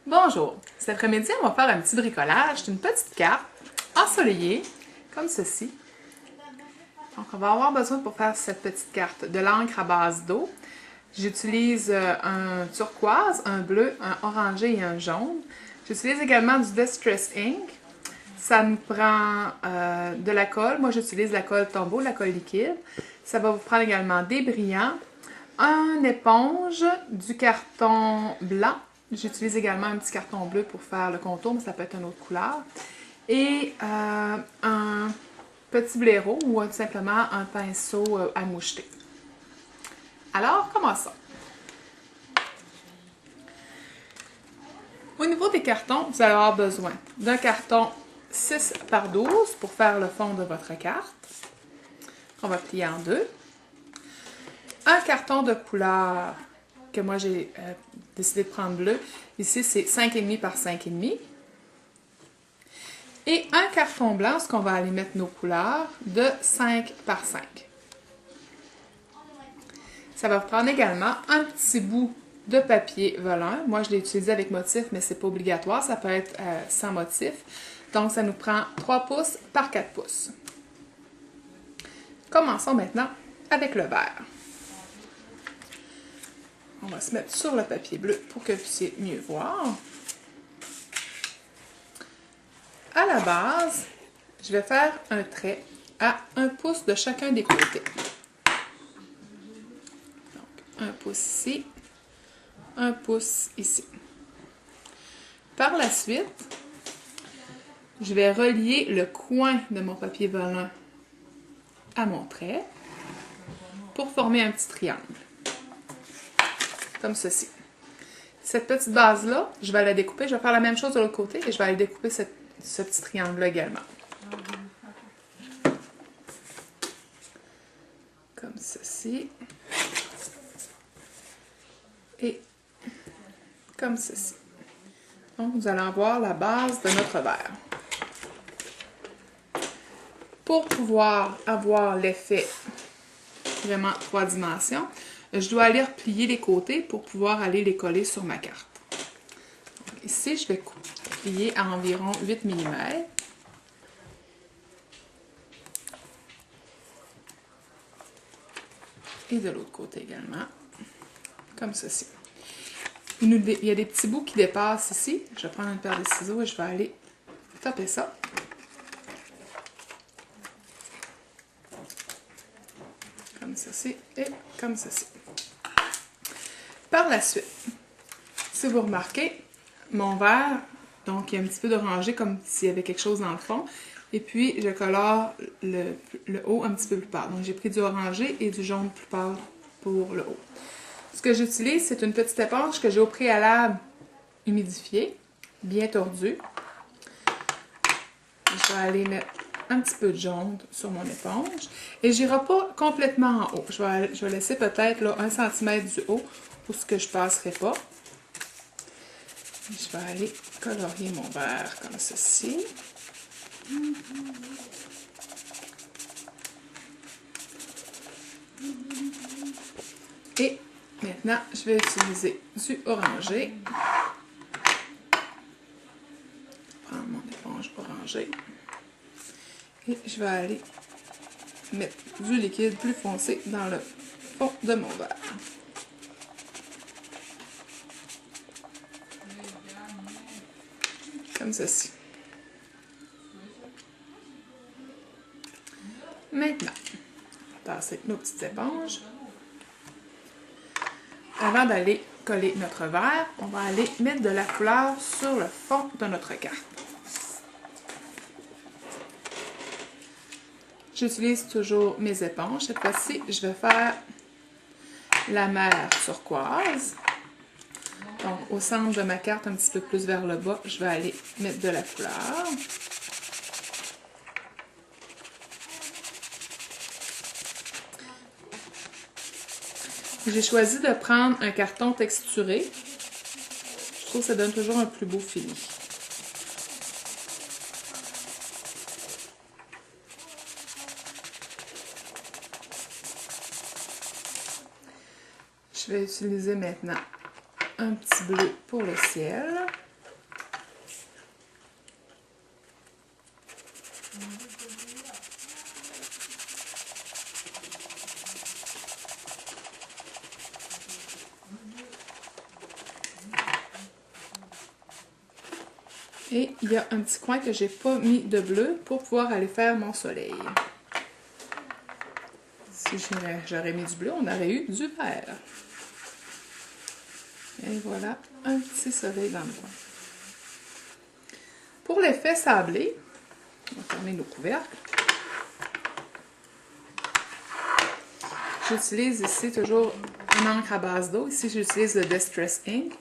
Bonjour! Cet après-midi, on va faire un petit bricolage d'une petite carte ensoleillée, comme ceci. Donc, on va avoir besoin pour faire cette petite carte de l'encre à base d'eau. J'utilise un turquoise, un bleu, un orangé et un jaune. J'utilise également du Distress Ink. Ça nous prend de la colle. Moi, j'utilise la colle Tombow, la colle liquide. Ça va vous prendre également des brillants, une éponge, du carton blanc. J'utilise également un petit carton bleu pour faire le contour, mais ça peut être une autre couleur. Et un petit blaireau ou tout simplement un pinceau à moucheter. Alors, commençons. Au niveau des cartons, vous allez avoir besoin d'un carton 6 par 12 pour faire le fond de votre carte. On va plier en deux. Un carton de couleur que moi j'ai décidé de prendre bleu. Ici, c'est 5,5 par 5,5. Et un carton blanc, ce qu'on va aller mettre nos couleurs, de 5 par 5. Ça va prendre également un petit bout de papier velin. Moi, je l'ai utilisé avec motif, mais c'est pas obligatoire. Ça peut être sans motif. Donc, ça nous prend 3 pouces par 4 pouces. Commençons maintenant avec le vert. On va se mettre sur le papier bleu pour que vous puissiez mieux voir. À la base, je vais faire un trait à 1 pouce de chacun des côtés. Donc, 1 pouce ici, 1 pouce ici. Par la suite, je vais relier le coin de mon papier velin à mon trait pour former un petit triangle. Comme ceci. Cette petite base-là, je vais la découper. Je vais faire la même chose de l'autre côté et je vais aller découper ce petit triangle-là également. Comme ceci. Et comme ceci. Donc, vous allez avoir la base de notre verre. Pour pouvoir avoir l'effet vraiment 3 dimensions, je dois aller replier les côtés pour pouvoir aller les coller sur ma carte. Donc, ici, je vais plier à environ 8 mm. Et de l'autre côté également, comme ceci. Il y a des petits bouts qui dépassent ici. Je vais prendre une paire de ciseaux et je vais aller taper ça. Comme ceci et comme ceci. Par la suite, si vous remarquez, mon verre, donc il y a un petit peu d'orangé comme s'il y avait quelque chose dans le fond. Et puis, je colore le haut un petit peu plus pâle. Donc, j'ai pris du orangé et du jaune plus pâle pour le haut. Ce que j'utilise, c'est une petite éponge que j'ai au préalable humidifiée, bien tordue. Je vais aller mettre un petit peu de jaune sur mon éponge. Et je n'irai pas complètement en haut. Je vais laisser peut-être 1 cm du haut pour ce que je ne passerai pas. Je vais aller colorier mon verre comme ceci. Et maintenant, je vais utiliser du orangé. Prendre mon éponge orangée. Et je vais aller mettre du liquide plus foncé dans le fond de mon verre. Comme ceci. Maintenant, on va passer nos petites éponges. Avant d'aller coller notre verre, on va aller mettre de la couleur sur le fond de notre carte. J'utilise toujours mes éponges. Cette fois-ci, je vais faire la mer turquoise. Donc, au centre de ma carte, un petit peu plus vers le bas, je vais aller mettre de la couleur. J'ai choisi de prendre un carton texturé. Je trouve que ça donne toujours un plus beau fini. Je vais utiliser maintenant un petit bleu pour le ciel. Et il y a un petit coin que j'ai pas mis de bleu pour pouvoir aller faire mon soleil. Si j'aurais mis du bleu, on aurait eu du vert. Et voilà, un petit soleil dans le coin. Pour l'effet sablé, on va fermer nos couvercles. J'utilise ici toujours une encre à base d'eau. Ici, j'utilise le Distress Ink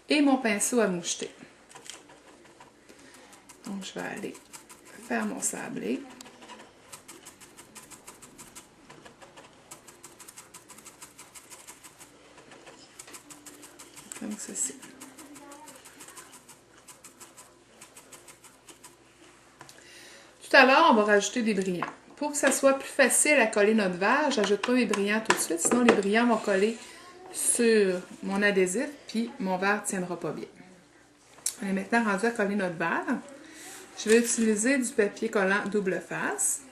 et mon pinceau à moucheter. Donc, je vais aller faire mon sablé. Comme ceci. Tout à l'heure, on va rajouter des brillants. Pour que ça soit plus facile à coller notre verre, j'ajoute pas mes brillants tout de suite, sinon les brillants vont coller sur mon adhésif, puis mon verre ne tiendra pas bien. On est maintenant rendu à coller notre verre. Je vais utiliser du papier collant double face.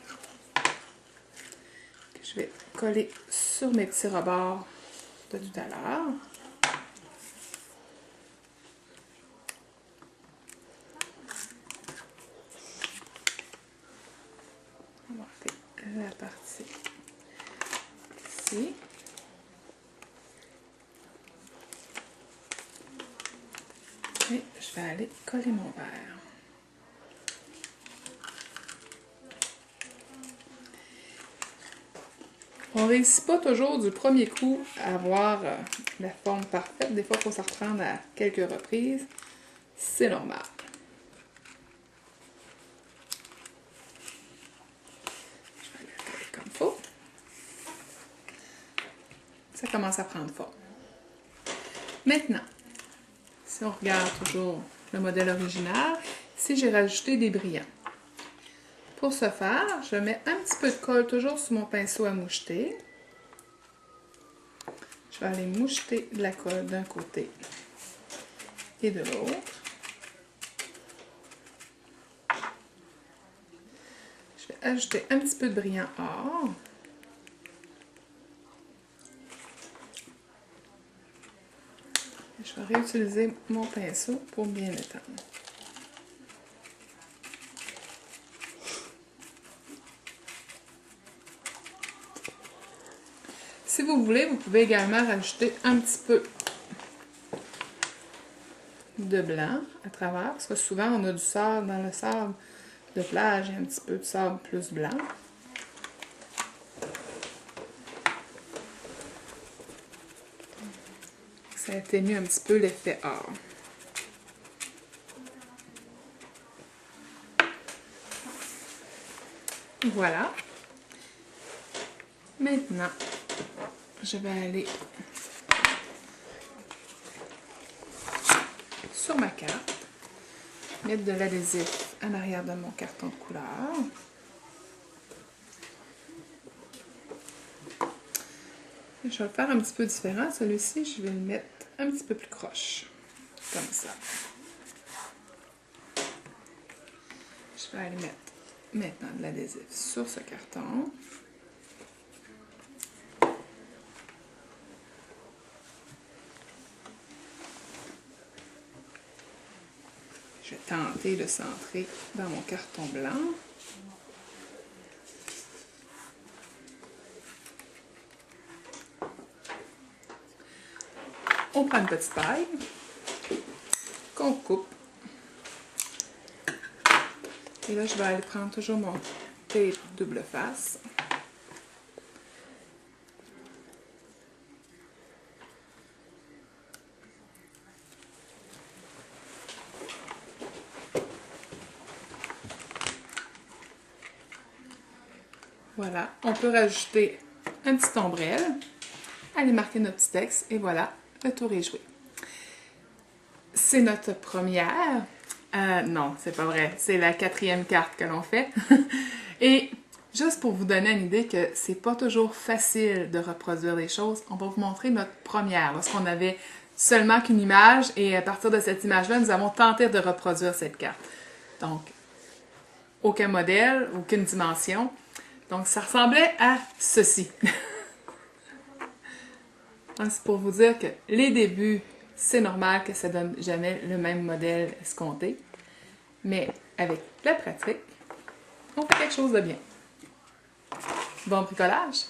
Que je vais coller sur mes petits rebords de tout à l'heure. On va faire la partie ici. Et je vais aller coller mon verre. On ne réussit pas toujours du premier coup à avoir la forme parfaite. Des fois, il faut s'en reprendre à quelques reprises. C'est normal. Je vais aller la coller comme il faut. Ça commence à prendre forme. Maintenant, si on regarde toujours le modèle original, ici j'ai rajouté des brillants. Pour ce faire, je mets un petit peu de colle toujours sur mon pinceau à moucheter. Je vais aller moucheter de la colle d'un côté et de l'autre. Je vais ajouter un petit peu de brillant or. Je vais réutiliser mon pinceau pour bien l'étendre. Si vous voulez, vous pouvez également rajouter un petit peu de blanc à travers, parce que souvent on a du sable dans le sable de plage et un petit peu de sable plus blanc. Ça atténue un petit peu l'effet or. Voilà. Maintenant, je vais aller sur ma carte, mettre de l'adhésif en arrière de mon carton de couleur. Je vais le faire un petit peu différent. Celui-ci, je vais le mettre un petit peu plus croche, comme ça. Je vais aller mettre maintenant de l'adhésif sur ce carton. Je vais tenter de centrer dans mon carton blanc. On prend une petite paille qu'on coupe. Et là, je vais aller prendre toujours mon tape double face. Voilà, on peut rajouter un petit ombrelle, aller marquer notre petit texte et voilà, le tour est joué. C'est notre première. Non, c'est pas vrai. C'est la 4e carte que l'on fait. Et juste pour vous donner une idée que c'est pas toujours facile de reproduire les choses, on va vous montrer notre première, lorsqu'on avait seulement qu'une image et à partir de cette image-là, nous avons tenté de reproduire cette carte. Donc, aucun modèle, aucune dimension. Donc, ça ressemblait à ceci. Donc, c'est pour vous dire que les débuts, c'est normal que ça ne donne jamais le même modèle escompté. Mais avec la pratique, on fait quelque chose de bien. Bon bricolage!